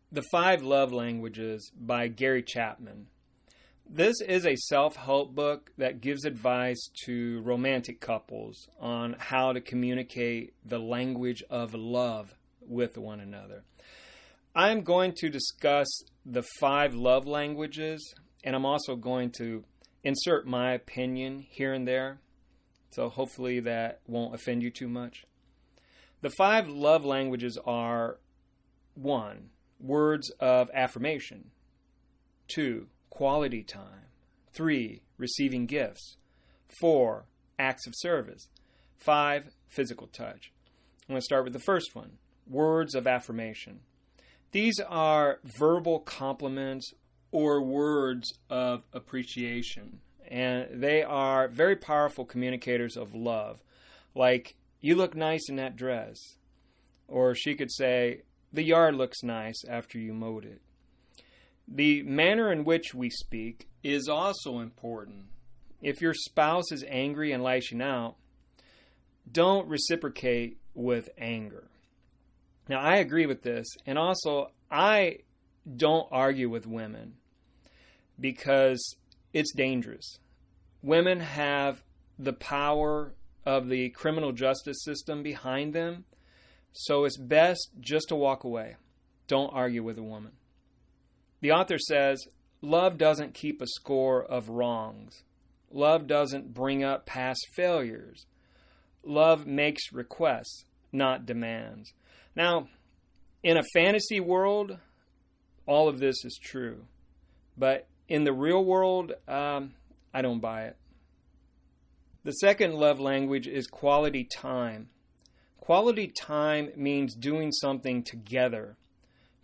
The Five Love Languages by Gary Chapman. This is a self-help book that gives advice to romantic couples on how to communicate the language of love with one another. I'm going to discuss the 5 love languages, and I'm also going to insert my opinion here and there, so hopefully that won't offend you too much. The 5 love languages are: 1. Words of affirmation. 2. Quality time. 3. Receiving gifts. 4. Acts of service. 5. Physical touch. I'm going to start with the first one. Words of affirmation. These are verbal compliments or words of appreciation, and they are very powerful communicators of love. Like, "You look nice in that dress." Or she could say, "The yard looks nice after you mowed it." The manner in which we speak is also important. If your spouse is angry and lashing out, don't reciprocate with anger. Now, I agree with this, and also I don't argue with women because it's dangerous. Women have the power of the criminal justice system behind them, so it's best just to walk away. Don't argue with a woman. The author says, love doesn't keep a score of wrongs. Love doesn't bring up past failures. Love makes requests, not demands. Now, in a fantasy world, all of this is true. But in the real world, I don't buy it. The second love language is quality time. Quality time means doing something together.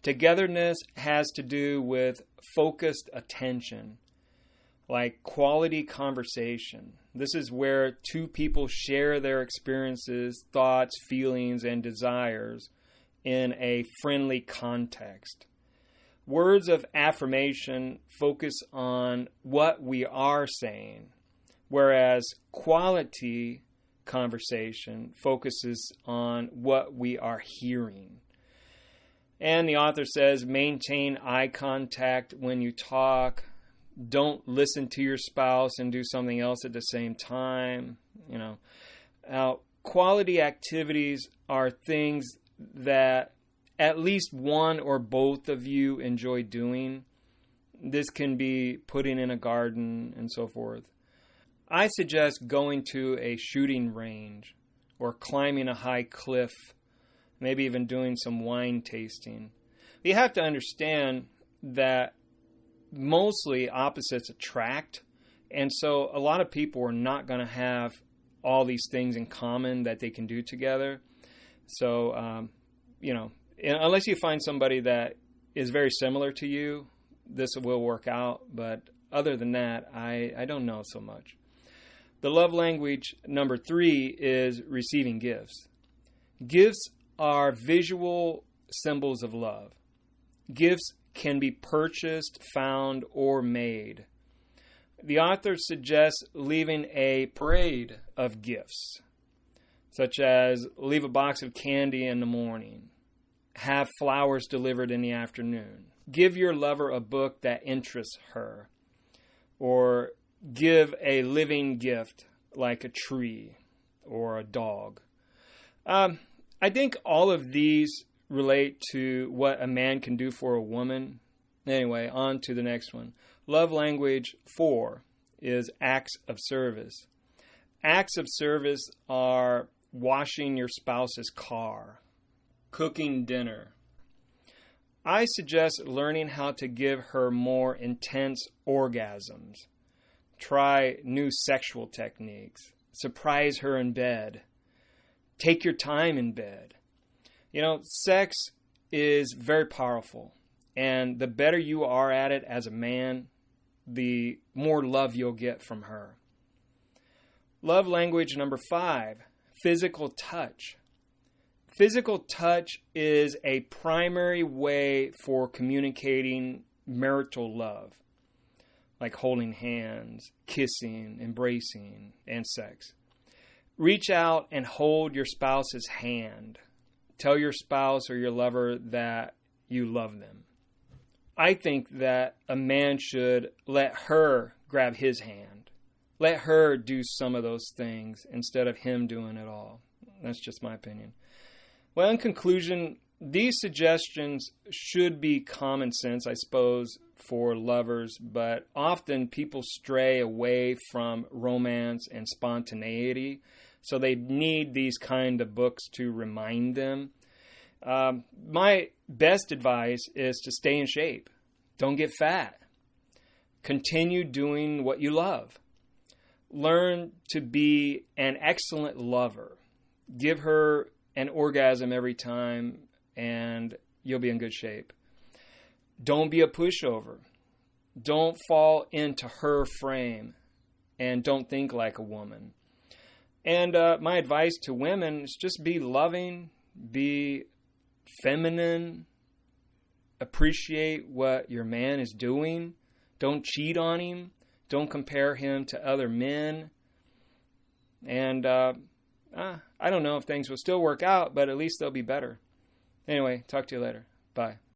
Togetherness has to do with focused attention, like quality conversation. This is where two people share their experiences, thoughts, feelings, and desires in a friendly context. Words of affirmation focus on what we are saying, whereas quality conversation focuses on what we are hearing. And the author says, maintain eye contact when you talk. Don't listen to your spouse and do something else at the same time. Now, quality activities are things that at least one or both of you enjoy doing. This can be putting in a garden and so forth. I suggest going to a shooting range or climbing a high cliff, maybe even doing some wine tasting. You have to understand that mostly opposites attract, and so a lot of people are not going to have all these things in common that they can do together. So, unless you find somebody that is very similar to you, this will work out. But other than that, I don't know so much. The love language number 3 is receiving gifts. Gifts are visual symbols of love. Gifts can be purchased, found, or made. The author suggests leaving a parade of gifts, such as leave a box of candy in the morning, have flowers delivered in the afternoon, give your lover a book that interests her, or give a living gift like a tree or a dog. I think all of these relate to what a man can do for a woman. Anyway, on to the next one. Love language 4 is acts of service. Acts of service are washing your spouse's car, cooking dinner. I suggest learning how to give her more intense orgasms. Try new sexual techniques. Surprise her in bed. Take your time in bed. Sex is very powerful, and the better you are at it as a man, the more love you'll get from her. Love language number 5, physical touch. Physical touch is a primary way for communicating marital love, like holding hands, kissing, embracing, and sex. Reach out and hold your spouse's hand. Tell your spouse or your lover that you love them. I think that a man should let her grab his hand. Let her do some of those things instead of him doing it all. That's just my opinion. Well, in conclusion, these suggestions should be common sense, I suppose, for lovers, but often people stray away from romance and spontaneity, so they need these kind of books to remind them. My best advice is to stay in shape. Don't get fat. Continue doing what you love. Learn to be an excellent lover. Give her an orgasm every time, and you'll be in good shape. Don't be a pushover. Don't fall into her frame, and don't think like a woman. And my advice to women is just be loving, be feminine, appreciate what your man is doing. Don't cheat on him. Don't compare him to other men. And I don't know if things will still work out, but at least they'll be better. Anyway, talk to you later. Bye.